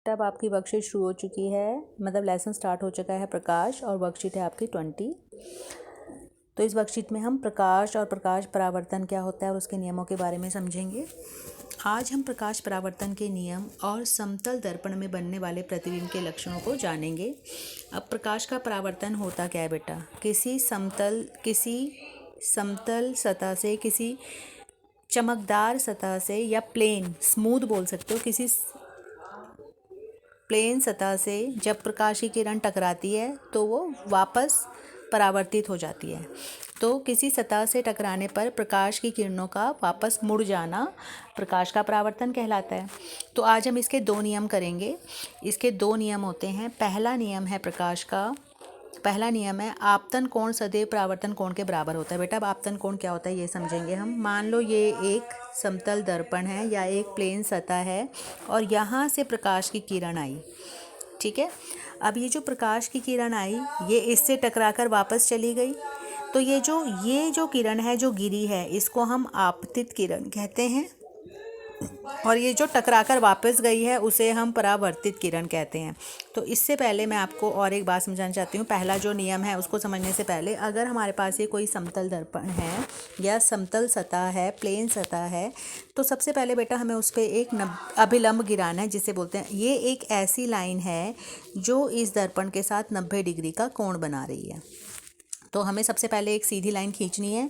अब आपकी वर्कशीट शुरू हो चुकी है, मतलब लेसन स्टार्ट हो चुका है प्रकाश, और वर्कशीट है आपकी 20। तो इस वर्कशीट में हम प्रकाश और प्रकाश परावर्तन क्या होता है और उसके नियमों के बारे में समझेंगे। आज हम प्रकाश परावर्तन के नियम और समतल दर्पण में बनने वाले प्रतिबिंब के लक्षणों को जानेंगे। अब प्रकाश का परावर्तन होता क्या है बेटा? किसी समतल सतह से, किसी चमकदार सतह से, या प्लेन स्मूथ बोल सकते हो, किसी प्लेन सतह से जब प्रकाश की किरण टकराती है तो वो वापस परावर्तित हो जाती है। तो किसी सतह से टकराने पर प्रकाश की किरणों का वापस मुड़ जाना प्रकाश का परावर्तन कहलाता है। तो आज हम इसके 2 नियम करेंगे। इसके 2 नियम होते हैं। पहला नियम है आपतन कोण सदैव परावर्तन कोण के बराबर होता है। बेटा अब आपतन कोण क्या होता है ये समझेंगे हम। मान लो ये एक समतल दर्पण है या एक प्लेन सतह है और यहाँ से प्रकाश की किरण आई, ठीक है। अब ये जो प्रकाश की किरण आई ये इससे टकराकर वापस चली गई, तो ये जो किरण है जो गिरी है इसको हम आपतित किरण कहते हैं, और ये जो टकराकर वापस गई है उसे हम परावर्तित किरण कहते हैं। तो इससे पहले मैं आपको और एक बात समझाना चाहती हूँ। पहला जो नियम है उसको समझने से पहले, अगर हमारे पास ये कोई समतल दर्पण है या समतल सतह है, प्लेन सतह है, तो सबसे पहले बेटा हमें उस पर एक अभिलंब गिराना है, जिसे बोलते हैं। ये एक ऐसी लाइन है जो इस दर्पण के साथ 90 डिग्री का कोण बना रही है। तो हमें सबसे पहले एक सीधी लाइन खींचनी है।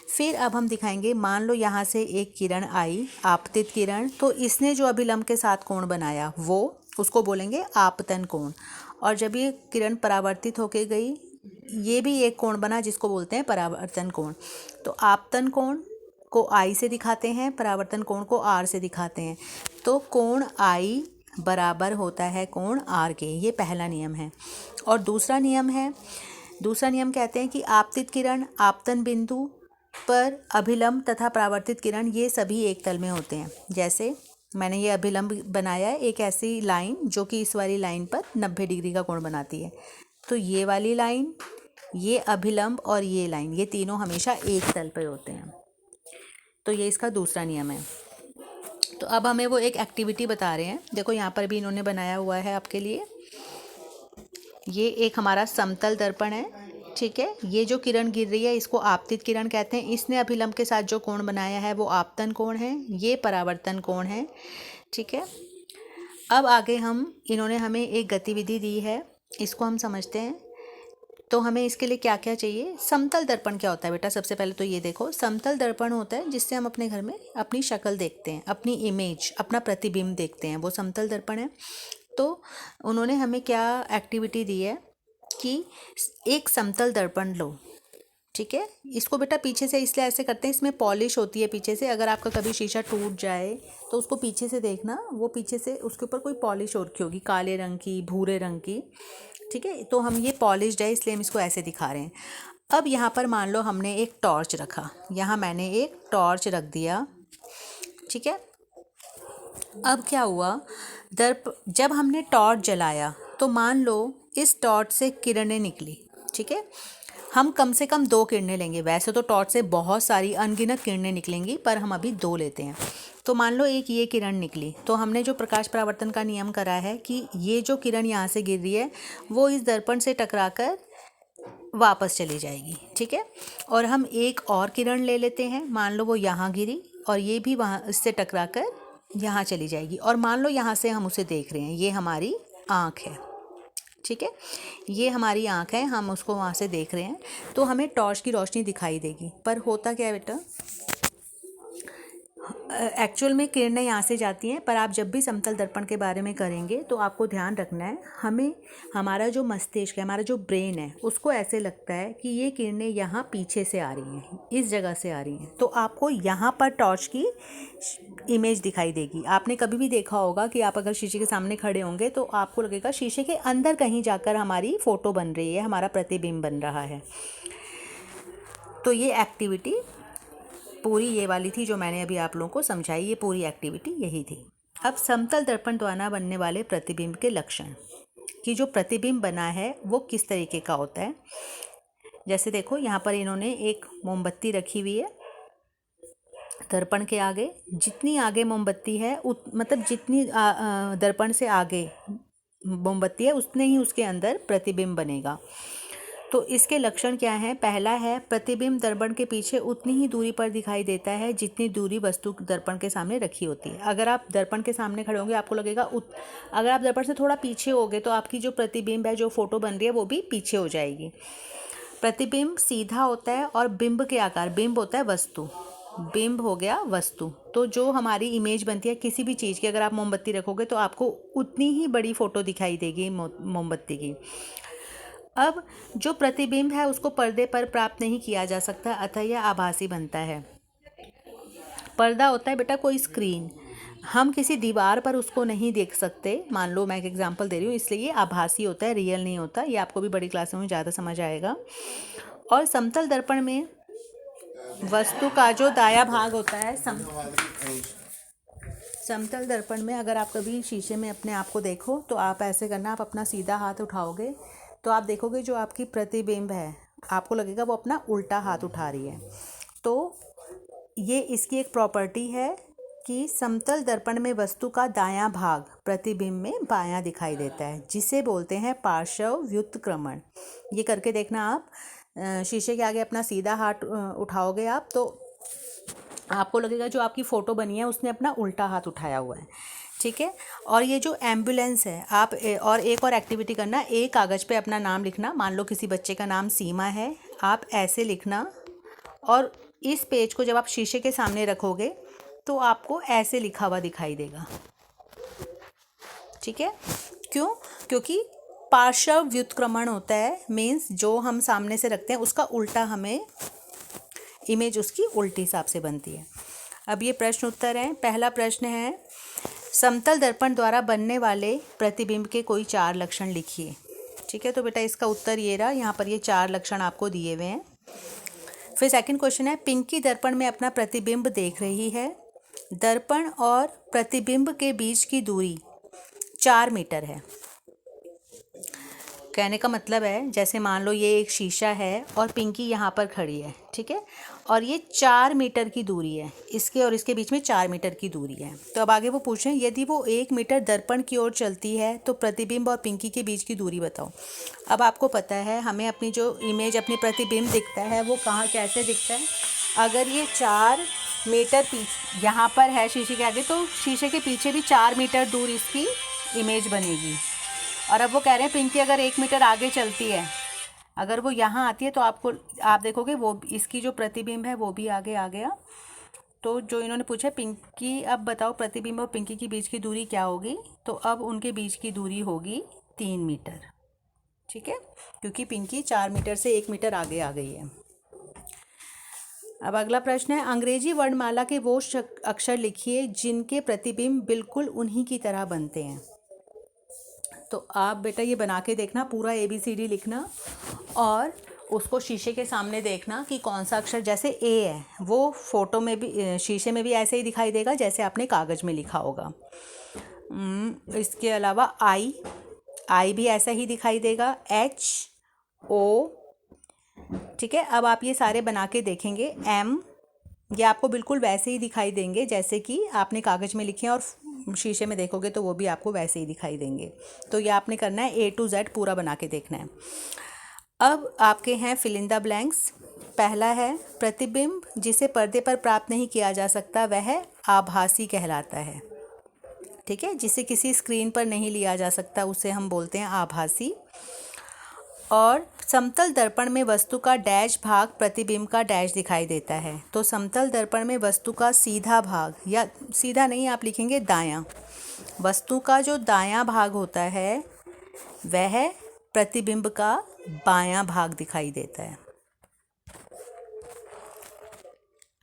फिर अब हम दिखाएंगे, मान लो यहाँ से एक किरण आई, आपतित किरण, तो इसने जो अभिलंब के साथ कोण बनाया वो उसको बोलेंगे आपतन कोण। और जब ये किरण परावर्तित होके गई, ये भी एक कोण बना जिसको बोलते हैं परावर्तन कोण। तो आपतन कोण को I से दिखाते हैं, परावर्तन कोण को R से दिखाते हैं। तो कोण I बराबर होता है कोण R के। ये पहला नियम है। और दूसरा नियम कहते हैं कि आपतित किरण, आपतन बिंदु पर अभिलंब तथा परावर्तित किरण ये सभी एक तल में होते हैं। जैसे मैंने ये अभिलंब बनाया है, एक ऐसी लाइन जो कि इस वाली लाइन पर 90 डिग्री का कोण बनाती है। तो ये वाली लाइन, ये अभिलंब और ये लाइन, ये तीनों हमेशा एक तल पर होते हैं। तो ये इसका दूसरा नियम है। तो अब हमें वो एक एक्टिविटी बता रहे हैं। देखो यहाँ पर भी इन्होंने बनाया हुआ है आपके लिए। ये एक हमारा समतल दर्पण है, ठीक है। ये जो किरण गिर रही है इसको आपतित किरण कहते हैं। इसने अभिलंब के साथ जो कोण बनाया है वो आपतन कोण है, ये परावर्तन कोण है, ठीक है। अब आगे इन्होंने हमें एक गतिविधि दी है, इसको हम समझते हैं। तो हमें इसके लिए क्या क्या चाहिए? समतल दर्पण क्या होता है बेटा? सबसे पहले तो ये देखो, समतल दर्पण होता है जिससे हम अपने घर में अपनी शक्ल देखते हैं, अपनी इमेज, अपना प्रतिबिंब देखते हैं, वो समतल दर्पण है। तो उन्होंने हमें क्या एक्टिविटी दी है कि एक समतल दर्पण लो, ठीक है। इसको बेटा पीछे से इसलिए ऐसे करते हैं, इसमें पॉलिश होती है पीछे से। अगर आपका कभी शीशा टूट जाए तो उसको पीछे से देखना, वो पीछे से उसके ऊपर कोई पॉलिश और की होगी, काले रंग की, भूरे रंग की, ठीक है। तो हम ये पॉलिश्ड है इसलिए हम इसको ऐसे दिखा रहे हैं। अब यहाँ पर मान लो हमने एक टॉर्च रखा, यहाँ मैंने एक टॉर्च रख दिया, ठीक है। अब क्या हुआ, जब हमने टॉर्च जलाया तो मान लो इस टॉर्च से किरणें निकली, ठीक है। हम कम से कम 2 किरणें लेंगे। वैसे तो टॉर्च से बहुत सारी अनगिनत किरणें निकलेंगी, पर हम अभी 2 लेते हैं। तो मान लो एक ये किरण निकली, तो हमने जो प्रकाश परावर्तन का नियम करा है कि ये जो किरण यहाँ से गिर रही है वो इस दर्पण से टकराकर वापस चली जाएगी, ठीक है। और हम एक और किरण ले लेते हैं, मान लो वो यहाँ गिरी और ये भी वहाँ इससे टकराकर यहाँ चली जाएगी। और मान लो यहाँ से हम उसे देख रहे हैं, ये हमारी आँख है, ठीक है। ये हमारी आँख है, हम उसको वहाँ से देख रहे हैं, तो हमें टॉर्च की रोशनी दिखाई देगी। पर होता क्या है बेटा, एक्चुअल में किरणें यहाँ से जाती हैं। पर आप जब भी समतल दर्पण के बारे में करेंगे तो आपको ध्यान रखना है, हमें हमारा जो मस्तिष्क है, हमारा जो ब्रेन है, उसको ऐसे लगता है कि ये किरणें यहाँ पीछे से आ रही हैं, इस जगह से आ रही हैं। तो आपको यहाँ पर टॉर्च की इमेज दिखाई देगी। आपने कभी भी देखा होगा कि आप अगर शीशे के सामने खड़े होंगे तो आपको लगेगा शीशे के अंदर कहीं जाकर हमारी फ़ोटो बन रही है, हमारा प्रतिबिंब बन रहा है। तो ये एक्टिविटी पूरी ये वाली थी जो मैंने अभी आप लोगों को समझाई, ये पूरी एक्टिविटी यही थी। अब समतल दर्पण द्वारा बनने वाले प्रतिबिंब के लक्षण, कि जो प्रतिबिंब बना है वो किस तरीके का होता है। जैसे देखो यहाँ पर इन्होंने एक मोमबत्ती रखी हुई है दर्पण के आगे जितनी आगे मोमबत्ती है मतलब जितनी दर्पण से आगे मोमबत्ती है उतने ही उसके अंदर प्रतिबिंब बनेगा। तो इसके लक्षण क्या हैं? पहला है प्रतिबिंब दर्पण के पीछे उतनी ही दूरी पर दिखाई देता है जितनी दूरी वस्तु दर्पण के सामने रखी होती है। अगर आप दर्पण के सामने खड़े होंगे आपको लगेगा अगर आप दर्पण से थोड़ा पीछे होगे तो आपकी जो प्रतिबिंब है, जो फोटो बन रही है, वो भी पीछे हो जाएगी। प्रतिबिंब सीधा होता है और बिंब के आकार, बिंब होता है वस्तु, बिंब हो गया वस्तु। तो जो हमारी इमेज बनती है किसी भी चीज़ की, अगर आप मोमबत्ती रखोगे तो आपको उतनी ही बड़ी फ़ोटो दिखाई देगी मोमबत्ती की। अब जो प्रतिबिंब है उसको पर्दे पर प्राप्त नहीं किया जा सकता, अतः यह आभासी बनता है। पर्दा होता है बेटा कोई स्क्रीन, हम किसी दीवार पर उसको नहीं देख सकते। मान लो मैं एक एग्जांपल दे रही हूँ, इसलिए ये आभासी होता है, रियल नहीं होता। ये आपको भी बड़ी क्लासों में ज़्यादा समझ आएगा। और समतल दर्पण में वस्तु का जो दायां भाग होता है, समतल दर्पण में अगर आप कभी शीशे में अपने आप को देखो तो आप ऐसे करना, आप अपना सीधा हाथ उठाओगे तो आप देखोगे जो आपकी प्रतिबिंब है आपको लगेगा वो अपना उल्टा हाथ उठा रही है। तो ये इसकी एक प्रॉपर्टी है कि समतल दर्पण में वस्तु का दायां भाग प्रतिबिंब में बायां दिखाई देता है, जिसे बोलते हैं पार्श्व व्युत्क्रमण। ये करके देखना, आप शीशे के आगे अपना सीधा हाथ उठाओगे आप तो आपको लगेगा जो आपकी फ़ोटो बनी है उसने अपना उल्टा हाथ उठाया हुआ है। ठीक है। और ये जो एम्बुलेंस है, आप और एक और एक्टिविटी करना, एक कागज़ पे अपना नाम लिखना। मान लो किसी बच्चे का नाम सीमा है, आप ऐसे लिखना और इस पेज को जब आप शीशे के सामने रखोगे तो आपको ऐसे लिखा हुआ दिखाई देगा। ठीक है। क्यों? क्योंकि पार्श्व व्युत्क्रमण होता है, मीन्स जो हम सामने से रखते हैं उसका उल्टा, हमें इमेज उसकी उल्टी हिसाब से बनती है। अब ये प्रश्न उत्तर है। पहला प्रश्न है, समतल दर्पण द्वारा बनने वाले प्रतिबिंब के कोई 4 लक्षण लिखिए। ठीक है। तो बेटा इसका उत्तर ये रहा, यहाँ पर ये 4 लक्षण आपको दिए हुए हैं। फिर सेकंड क्वेश्चन है, पिंकी दर्पण में अपना प्रतिबिंब देख रही है। दर्पण और प्रतिबिंब के बीच की दूरी 4 मीटर है। कहने का मतलब है, जैसे मान लो ये एक शीशा है और पिंकी यहाँ पर खड़ी है, ठीक है, और ये 4 मीटर की दूरी है, इसके और इसके बीच में 4 मीटर की दूरी है। तो अब आगे वो पूछें, यदि वो 1 मीटर दर्पण की ओर चलती है तो प्रतिबिंब और पिंकी के बीच की दूरी बताओ। अब आपको पता है हमें अपनी जो इमेज, अपनी प्रतिबिंब दिखता है वो कहाँ कैसे दिखता है। अगर ये 4 मीटर पीछे यहाँ पर है शीशे के आगे, तो शीशे के पीछे भी 4 मीटर दूर इसकी इमेज बनेगी। और अब वो कह रहे हैं पिंकी अगर 1 मीटर आगे चलती है, अगर वो यहाँ आती है तो आप देखोगे वो इसकी जो प्रतिबिंब है वो भी आगे आ गया। तो जो इन्होंने पूछा पिंकी, अब बताओ प्रतिबिंब और पिंकी के बीच की दूरी क्या होगी, तो अब उनके बीच की दूरी होगी 3 मीटर। ठीक है, क्योंकि पिंकी 4 मीटर से 1 मीटर आगे आ गई है। अब अगला प्रश्न है, अंग्रेजी वर्णमाला के वो अक्षर लिखिए जिनके प्रतिबिंब बिल्कुल उन्हीं की तरह बनते हैं। तो आप बेटा ये बना के देखना, पूरा ABCD लिखना और उसको शीशे के सामने देखना कि कौन सा अक्षर, जैसे A है वो फ़ोटो में भी, शीशे में भी ऐसे ही दिखाई देगा जैसे आपने कागज़ में लिखा होगा। इसके अलावा I भी ऐसा ही दिखाई देगा, H O। ठीक है। अब आप ये सारे बना के देखेंगे, M ये आपको बिल्कुल वैसे ही दिखाई देंगे जैसे कि आपने कागज़ में लिखे हैं, और शीशे में देखोगे तो वो भी आपको वैसे ही दिखाई देंगे। तो ये आपने करना है A to Z पूरा बना के देखना है। अब आपके हैं फिल इन द ब्लैंक्स। पहला है, प्रतिबिंब जिसे पर्दे पर प्राप्त नहीं किया जा सकता वह आभासी कहलाता है। ठीक है, जिसे किसी स्क्रीन पर नहीं लिया जा सकता उसे हम बोलते हैं आभासी। और समतल दर्पण में वस्तु का डैश भाग प्रतिबिंब का डैश दिखाई देता है। तो समतल दर्पण में वस्तु का सीधा भाग, या सीधा नहीं आप लिखेंगे दायां, वस्तु का जो दायां भाग होता है वह प्रतिबिंब का बायां भाग दिखाई देता है।